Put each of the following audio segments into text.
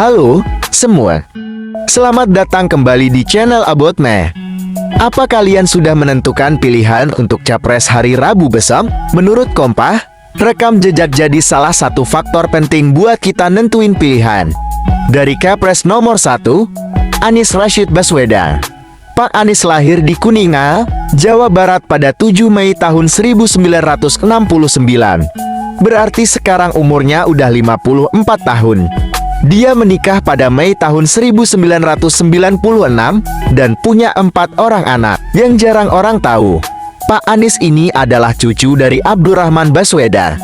Halo semua, selamat datang kembali di channel About Me. Apa kalian sudah menentukan pilihan untuk capres hari Rabu besok? Menurut Kompas, rekam jejak jadi salah satu faktor penting buat kita nentuin pilihan. Dari capres nomor 1, Anies Rashid Baswedan. Pak Anies lahir di Kuningan, Jawa Barat pada 7 Mei tahun 1969. Berarti sekarang umurnya udah 54 tahun. Dia menikah pada Mei tahun 1996 dan punya 4 orang anak. Yang jarang orang tahu, Pak Anies ini adalah cucu dari Abdurrahman Baswedan,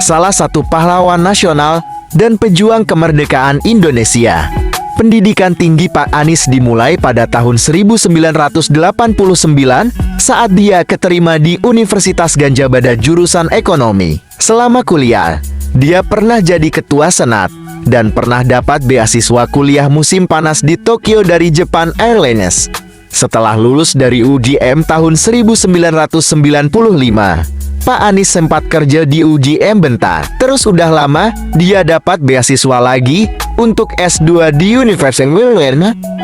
salah satu pahlawan nasional dan pejuang kemerdekaan Indonesia. Pendidikan tinggi Pak Anies dimulai pada tahun 1989 saat dia keterima di Universitas Gadjah Mada jurusan ekonomi. Selama kuliah, dia pernah jadi ketua senat dan pernah dapat beasiswa kuliah musim panas di Tokyo dari Japan Airlines. Setelah lulus dari UGM tahun 1995, Pak Anies sempat kerja di UGM bentar. Terus udah lama, dia dapat beasiswa lagi untuk S2 di Universitas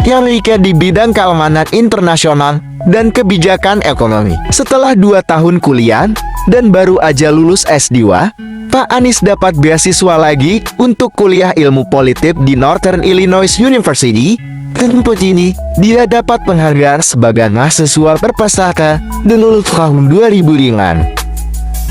yang di bidang keamanan internasional dan kebijakan ekonomi. Setelah 2 tahun kuliah dan baru aja lulus S2, Pak Anies dapat beasiswa lagi untuk kuliah ilmu politik di Northern Illinois University. Tempat ini, dia dapat penghargaan sebagai mahasiswa berprestasi dan lulus tahun 2005.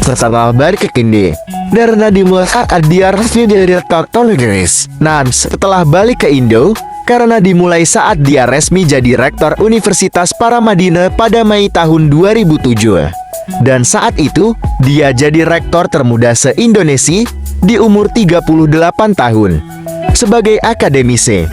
Setelah balik ke Indo, karena dimulai saat dia resmi jadi rektor Inggris. Nah, setelah balik ke Indo, karena dimulai saat dia resmi jadi rektor Universitas Paramadina pada Mei tahun 2007. Dan saat itu, dia jadi rektor termuda se-Indonesia di umur 38 tahun. Sebagai akademisi,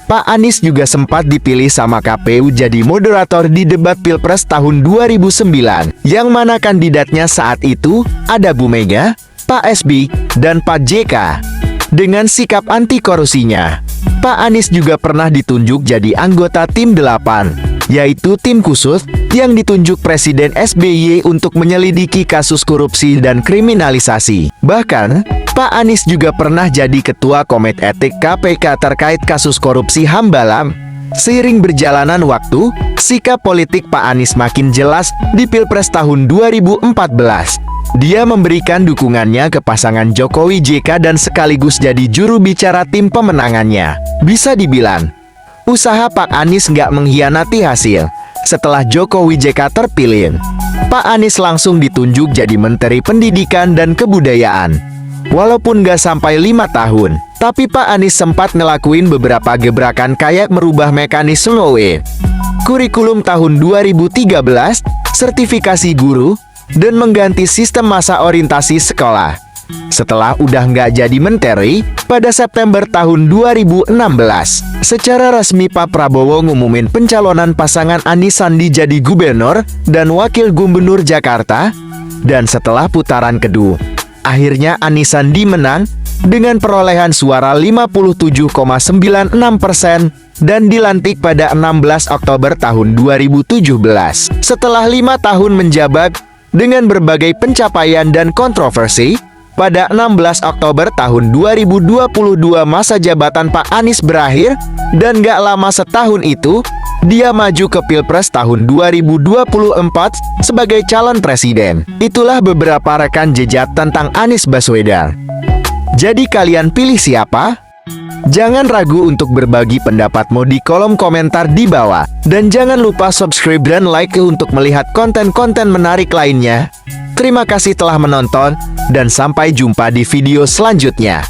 Pak Anies juga sempat dipilih sama KPU jadi moderator di debat Pilpres tahun 2009, yang mana kandidatnya saat itu ada Bu Mega, Pak SBY, dan Pak JK. Dengan sikap anti korupsinya, Pak Anies juga pernah ditunjuk jadi anggota tim 8, yaitu tim khusus yang ditunjuk Presiden SBY untuk menyelidiki kasus korupsi dan kriminalisasi. Bahkan, Pak Anies juga pernah jadi Ketua Komite Etik KPK terkait kasus korupsi Hambalang. Seiring berjalanan waktu, sikap politik Pak Anies makin jelas di Pilpres tahun 2014. Dia memberikan dukungannya ke pasangan Jokowi JK dan sekaligus jadi juru bicara tim pemenangannya. Bisa dibilang, usaha Pak Anies nggak mengkhianati hasil. Setelah Jokowi JK terpilih, Pak Anies langsung ditunjuk jadi Menteri Pendidikan dan Kebudayaan. Walaupun nggak sampai 5 tahun, tapi Pak Anies sempat ngelakuin beberapa gebrakan kayak merubah mekanisme kurikulum tahun 2013, sertifikasi guru, dan mengganti sistem masa orientasi sekolah. Setelah udah nggak jadi menteri, pada September tahun 2016, secara resmi Pak Prabowo ngumumin pencalonan pasangan Anies Sandi jadi gubernur dan wakil gubernur Jakarta. Dan setelah putaran kedua, akhirnya Anies Sandi menang dengan perolehan suara 57,96% dan dilantik pada 16 Oktober tahun 2017. Setelah 5 tahun menjabat dengan berbagai pencapaian dan kontroversi, pada 16 Oktober tahun 2022 masa jabatan Pak Anies berakhir, dan gak lama setahun itu, dia maju ke Pilpres tahun 2024 sebagai calon presiden. Itulah beberapa rekan jejak tentang Anies Baswedan. Jadi kalian pilih siapa? Jangan ragu untuk berbagi pendapatmu di kolom komentar di bawah. Dan jangan lupa subscribe dan like untuk melihat konten-konten menarik lainnya. Terima kasih telah menonton, dan sampai jumpa di video selanjutnya.